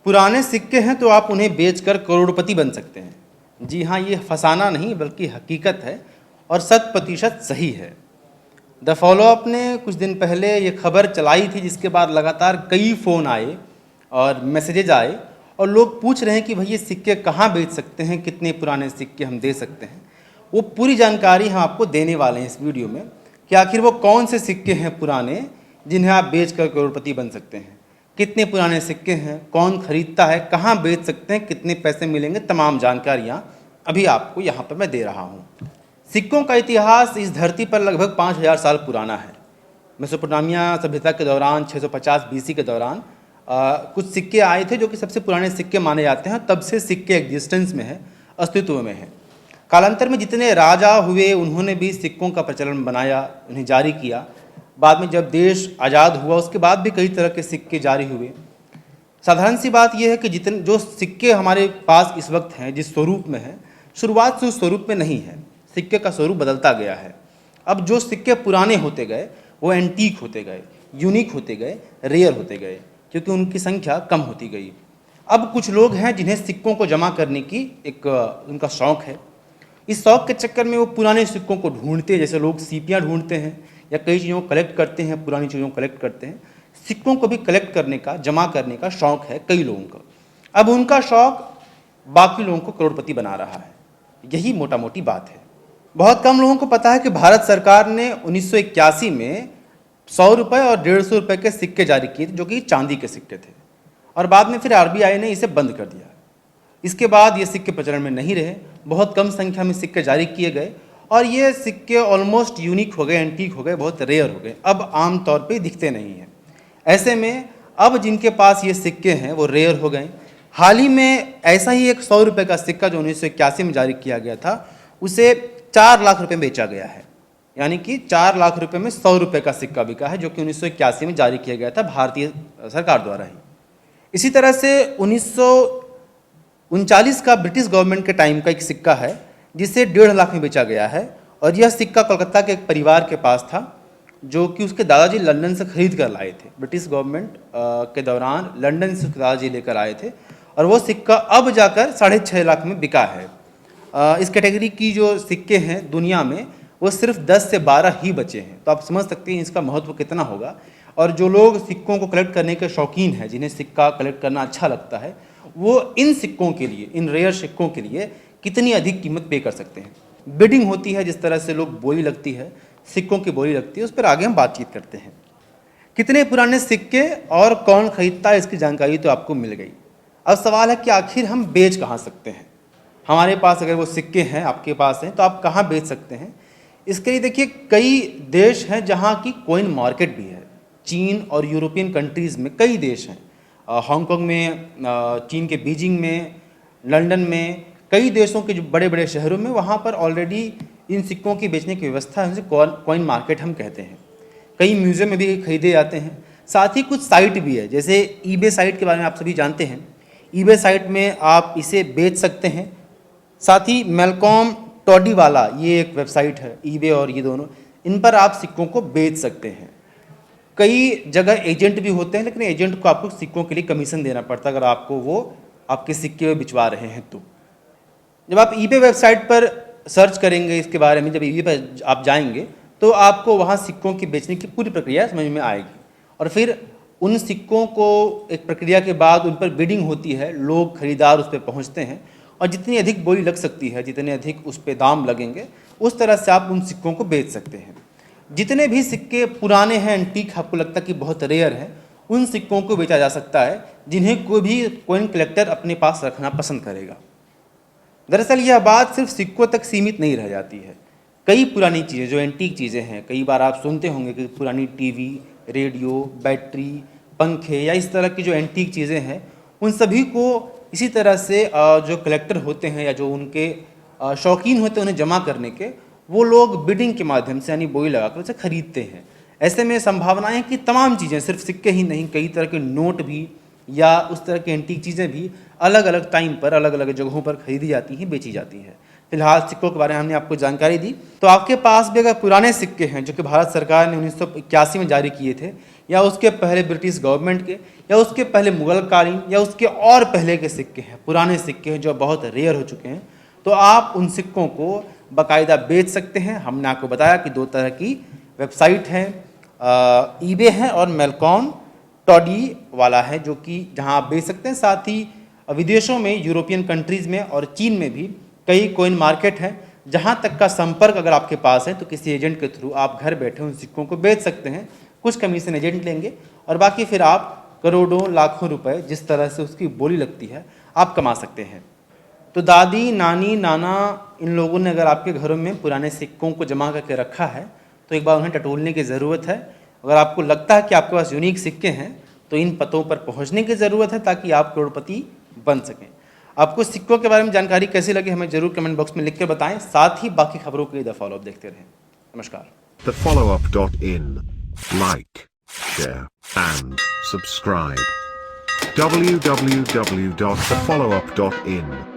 पुराने सिक्के हैं तो आप उन्हें बेचकर करोड़पति बन सकते हैं। जी हाँ, ये फसाना नहीं बल्कि हकीकत है और 100% सही है। द फॉलोअप ने कुछ दिन पहले ये खबर चलाई थी, जिसके बाद लगातार कई फ़ोन आए और मैसेजेज आए और लोग पूछ रहे हैं कि भाई ये सिक्के कहाँ बेच सकते हैं, कितने पुराने सिक्के हम दे सकते हैं। वो पूरी जानकारी हम आपको देने वाले हैं इस वीडियो में कि आखिर वो कौन से सिक्के हैं पुराने जिन्हें आप बेचकर करोड़पति बन सकते हैं, कितने पुराने सिक्के हैं, कौन खरीदता है, कहाँ बेच सकते हैं, कितने पैसे मिलेंगे, तमाम जानकारियाँ अभी आपको यहाँ पर मैं दे रहा हूँ। सिक्कों का इतिहास इस धरती पर लगभग 5000 साल पुराना है। मेसोपोटामिया सभ्यता के दौरान 650 बीसी के दौरान कुछ सिक्के आए थे जो कि सबसे पुराने सिक्के माने जाते हैं। तब से सिक्के एग्जिस्टेंस में है, अस्तित्व में है। कालांतर में जितने राजा हुए उन्होंने भी सिक्कों का प्रचलन बनाया, उन्हें जारी किया। बाद में जब देश आज़ाद हुआ उसके बाद भी कई तरह के सिक्के जारी हुए। साधारण सी बात यह है कि जितने जो सिक्के हमारे पास इस वक्त हैं, जिस स्वरूप में है, शुरुआत से उस स्वरूप में नहीं है। सिक्के का स्वरूप बदलता गया है। अब जो सिक्के पुराने होते गए वो एंटीक होते गए, यूनिक होते गए, रेयर होते गए, क्योंकि उनकी संख्या कम होती गई। अब कुछ लोग हैं जिन्हें सिक्कों को जमा करने की एक उनका शौक़ है। इस शौक़ के चक्कर में वो पुराने सिक्कों को ढूंढते हैं, जैसे लोग सीपियाँ ढूंढते हैं या कई चीज़ों को कलेक्ट करते हैं, पुरानी चीज़ों को कलेक्ट करते हैं। सिक्कों को भी कलेक्ट करने का, जमा करने का शौक़ है कई लोगों का। अब उनका शौक़ बाकी लोगों को करोड़पति बना रहा है। यही मोटा मोटी बात है। बहुत कम लोगों को पता है कि भारत सरकार ने 1981 में 100 रुपये और 150 रुपये के सिक्के जारी किए थे, जो कि चांदी के सिक्के थे, और बाद में फिर RBI ने इसे बंद कर दिया। इसके बाद ये सिक्के प्रचलन में नहीं रहे, बहुत कम संख्या में सिक्के जारी किए गए और ये सिक्के ऑलमोस्ट यूनिक हो गए, एंटीक हो गए, बहुत रेयर हो गए। अब आम तौर पे दिखते नहीं हैं। ऐसे में अब जिनके पास ये सिक्के हैं वो रेयर हो गए। हाल ही में ऐसा ही एक 100 रुपये का सिक्का जो 1981 में जारी किया गया था, उसे 4 लाख रुपए में बेचा गया है। यानी कि 4 लाख रुपए में 100 रुपये का सिक्का बिका है, जो कि 1981 में जारी किया गया था भारतीय सरकार द्वारा ही। इसी तरह से 1939 का ब्रिटिश गवर्नमेंट के टाइम का एक सिक्का है जिसे 1.5 लाख में बेचा गया है, और यह सिक्का कोलकाता के एक परिवार के पास था जो कि उसके दादाजी लंदन से खरीद कर लाए थे। ब्रिटिश गवर्नमेंट के दौरान लंदन से उसके दादाजी लेकर आए थे और वो सिक्का अब जाकर 6.5 लाख में बिका है। इस कैटेगरी की जो सिक्के हैं दुनिया में वो सिर्फ 10 से 12 ही बचे हैं। तो आप समझ सकते हैं इसका महत्व कितना होगा। और जो लोग सिक्कों को कलेक्ट करने के शौकीन हैं, जिन्हें सिक्का कलेक्ट करना अच्छा लगता है, वो इन सिक्कों के लिए, इन रेयर सिक्कों के लिए कितनी अधिक कीमत पे कर सकते हैं। बिडिंग होती है, जिस तरह से लोग बोली लगती है, सिक्कों की बोली लगती है, उस पर आगे हम बातचीत करते हैं। कितने पुराने सिक्के और कौन खरीदता है, इसकी जानकारी तो आपको मिल गई। अब सवाल है कि आखिर हम बेच कहाँ सकते हैं। हमारे पास अगर वो सिक्के हैं, आपके पास हैं, तो आप कहाँ बेच सकते हैं। इसके लिए देखिए कई देश हैं जहाँ की कॉइन मार्केट भी है। चीन और यूरोपियन कंट्रीज़ में कई देश हैं, हांगकांग में, चीन के बीजिंग में, लंदन में, कई देशों के जो बड़े बड़े शहरों में, वहाँ पर ऑलरेडी इन सिक्कों की बेचने की व्यवस्था है। उसे कॉइन मार्केट हम कहते हैं। कई म्यूज़ियम में भी खरीदे जाते हैं। साथ ही कुछ साइट भी है, जैसे ईबे साइट के बारे में आप सभी जानते हैं। ईबे साइट में आप इसे बेच सकते हैं। साथ ही मेलकॉम टॉडीवाला, ये एक वेबसाइट है, ईबे और ये दोनों, इन पर आप सिक्कों को बेच सकते हैं। कई जगह एजेंट भी होते हैं, लेकिन एजेंट को आपको सिक्कों के लिए कमीशन देना पड़ता है अगर आपको वो आपके सिक्के बिचवा रहे हैं तो। जब आप ईबे वेबसाइट पर सर्च करेंगे इसके बारे में, जब ईबे पर आप जाएंगे तो आपको वहाँ सिक्कों की बेचने की पूरी प्रक्रिया समझ में आएगी। और फिर उन सिक्कों को एक प्रक्रिया के बाद उन पर बिडिंग होती है, लोग खरीदार उस पर पहुँचते हैं और जितनी अधिक बोली लग सकती है, जितने अधिक उस पर दाम लगेंगे, उस तरह से आप उन सिक्कों को बेच सकते हैं। जितने भी सिक्के पुराने हैं, एंटीक, आपको लगता है कि बहुत रेयर हैं, उन सिक्कों को बेचा जा सकता है जिन्हें कोई भी कॉइन कलेक्टर अपने पास रखना पसंद करेगा। दरअसल यह बात सिर्फ सिक्कों तक सीमित नहीं रह जाती है। कई पुरानी चीज़ें जो एंटीक चीज़ें हैं, कई बार आप सुनते होंगे कि पुरानी टीवी, रेडियो, बैटरी, पंखे या इस तरह की जो एंटीक चीज़ें हैं, उन सभी को इसी तरह से जो कलेक्टर होते हैं या जो उनके शौकीन होते हैं उन्हें जमा करने के, वो लोग बिडिंग के माध्यम से यानी बोली लगाकर उसे खरीदते हैं। ऐसे में संभावनाएं कि तमाम चीज़ें, सिर्फ सिक्के ही नहीं, कई तरह के नोट भी या उस तरह की एंटीक चीज़ें भी अलग अलग टाइम पर अलग अलग जगहों पर खरीदी जाती हैं, बेची जाती हैं। फिलहाल सिक्कों के बारे में हमने आपको जानकारी दी। तो आपके पास भी अगर पुराने सिक्के हैं जो कि भारत सरकार ने 1981 में जारी किए थे, या उसके पहले ब्रिटिश गवर्नमेंट के, या उसके पहले मुगल कालीन, या उसके और पहले के सिक्के हैं, पुराने सिक्के हैं जो बहुत रेयर हो चुके हैं, तो आप उन सिक्कों को बाकायदा बेच सकते हैं। हमने आपको बताया कि 2 तरह की वेबसाइट हैं, ईबे है और मेलकॉन टॉडी वाला है, जो कि जहां आप बेच सकते हैं। साथ ही विदेशों में, यूरोपियन कंट्रीज़ में और चीन में भी कई कॉइन मार्केट हैं, जहां तक का संपर्क अगर आपके पास है तो किसी एजेंट के थ्रू आप घर बैठे उन सिक्कों को बेच सकते हैं। कुछ कमीशन एजेंट लेंगे और बाकी फिर आप करोड़ों लाखों रुपए, जिस तरह से उसकी बोली लगती है, आप कमा सकते हैं। तो दादी, नानी, नाना, इन लोगों ने अगर आपके घरों में पुराने सिक्कों को जमा करके रखा है तो एक बार उन्हें टटोलने की ज़रूरत है। अगर आपको लगता है कि आपके पास यूनिक सिक्के हैं तो इन पतों पर पहुंचने की ज़रूरत है ताकि आप करोड़पति बन सकें। आपको सिक्कों के बारे में जानकारी कैसी लगी हमें जरूर कमेंट बॉक्स में लिख के बताएं। साथ ही बाकी खबरों के द फॉलोअप देखते रहें। नमस्कार। thefollowup.in. Like, share, and subscribe. www.thefollowup.in